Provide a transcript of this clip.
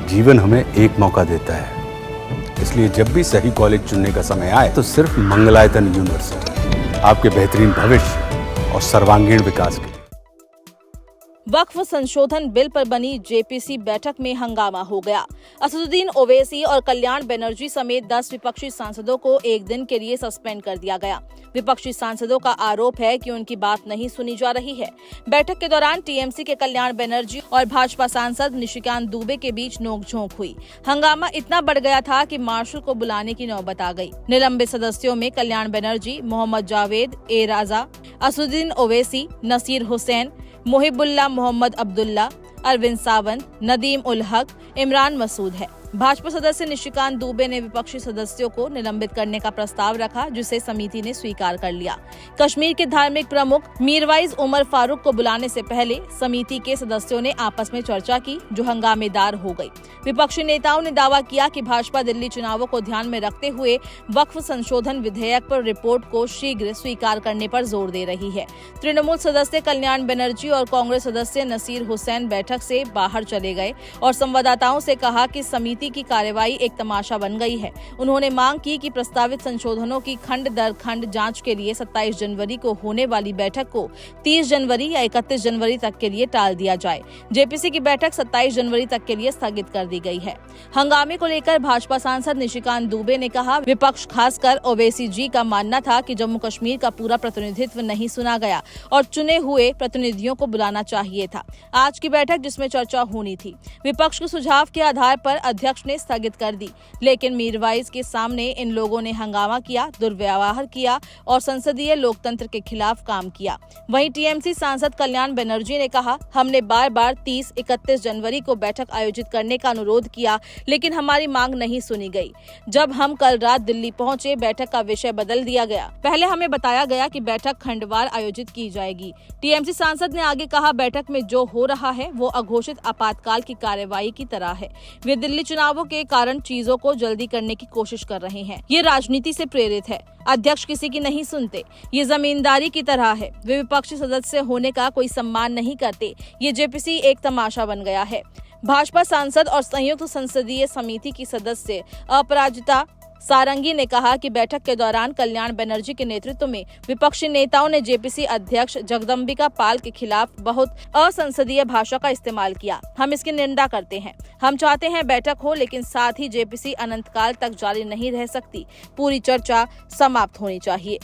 जीवन हमें एक मौका देता है, इसलिए जब भी सही कॉलेज चुनने का समय आए तो सिर्फ मंगलायतन यूनिवर्सिटी आपके बेहतरीन भविष्य और सर्वांगीण विकास के लिए। वक्फ संशोधन बिल पर बनी जेपीसी बैठक में हंगामा हो गया। असदुद्दीन ओवैसी और कल्याण बनर्जी समेत 10 विपक्षी सांसदों को एक दिन के लिए सस्पेंड कर दिया गया। विपक्षी सांसदों का आरोप है कि उनकी बात नहीं सुनी जा रही है। बैठक के दौरान टीएमसी के कल्याण बनर्जी और भाजपा सांसद निशिकांत दुबे के बीच नोकझोंक हुई। हंगामा इतना बढ़ गया था कि मार्शल को बुलाने की नौबत आ गई। निलंबित सदस्यों में कल्याण बनर्जी, मोहम्मद जावेद, ए राजा, असदुद्दीन ओवैसी, नसीर हुसैन, मोहिबुल्लाह मोहम्मद अब्दुल्ला, अरविंद सावंत, नदीम उल हक, इमरान मसूद है। भाजपा सदस्य निशिकांत दुबे ने विपक्षी सदस्यों को निलंबित करने का प्रस्ताव रखा, जिसे समिति ने स्वीकार कर लिया। कश्मीर के धार्मिक प्रमुख मीरवाइज उमर फारूक को बुलाने से पहले समिति के सदस्यों ने आपस में चर्चा की, जो हंगामेदार हो गई। विपक्षी नेताओं ने दावा किया कि भाजपा दिल्ली चुनावों को ध्यान में रखते हुए वक्फ संशोधन विधेयक पर रिपोर्ट को शीघ्र स्वीकार करने पर जोर दे रही है। तृणमूल सदस्य कल्याण बनर्जी और कांग्रेस सदस्य नसीर हुसैन बैठक से बाहर चले गए और संवाददाताओं से कहा कि समिति की कार्यवाही एक तमाशा बन गई है। उन्होंने मांग की कि प्रस्तावित संशोधनों की खंड दर खंड जांच के लिए 27 जनवरी को होने वाली बैठक को 30 जनवरी या 31 जनवरी तक के लिए टाल दिया जाए। जेपीसी की बैठक 27 जनवरी तक के लिए स्थगित कर दी गई है। हंगामे को लेकर भाजपा सांसद निशिकांत दुबे ने कहा, विपक्ष खासकर ओवैसी जी का मानना था कि जम्मू कश्मीर का पूरा प्रतिनिधित्व नहीं सुना गया और चुने हुए प्रतिनिधियों को बुलाना चाहिए था। आज की बैठक जिसमें चर्चा होनी थी, विपक्ष के सुझाव के आधार पर अध्यक्ष ने स्थगित कर दी, लेकिन मीरवाइज के सामने इन लोगों ने हंगामा किया, दुर्व्यवहार किया और संसदीय लोकतंत्र के खिलाफ काम किया। वहीं टीएमसी सांसद कल्याण बनर्जी ने कहा, हमने बार बार 30-31 जनवरी को बैठक आयोजित करने का अनुरोध किया, लेकिन हमारी मांग नहीं सुनी गई। जब हम कल रात दिल्ली पहुंचे, बैठक का विषय बदल दिया गया। पहले हमें बताया गया कि बैठक खंडवार आयोजित की जाएगी। टीएमसी सांसद ने आगे कहा, बैठक में जो हो रहा है वो अघोषित आपातकाल की कार्यवाही की तरह है। वे दिल्ली चुनावों के कारण चीजों को जल्दी करने की कोशिश कर रहे हैं। ये राजनीति से प्रेरित है। अध्यक्ष किसी की नहीं सुनते। ये जमींदारी की तरह है। वे विपक्षी सदस्य होने का कोई सम्मान नहीं करते। ये जेपीसी एक तमाशा बन गया है। भाजपा सांसद और संयुक्त संसदीय समिति की सदस्य अपराजिता सारंगी ने कहा कि बैठक के दौरान कल्याण बनर्जी के नेतृत्व में विपक्षी नेताओं ने जेपीसी अध्यक्ष जगदम्बिका पाल के खिलाफ बहुत असंसदीय भाषा का इस्तेमाल किया। हम इसकी निंदा करते हैं। हम चाहते हैं बैठक हो, लेकिन साथ ही जेपीसी अनंतकाल तक जारी नहीं रह सकती। पूरी चर्चा समाप्त होनी चाहिए।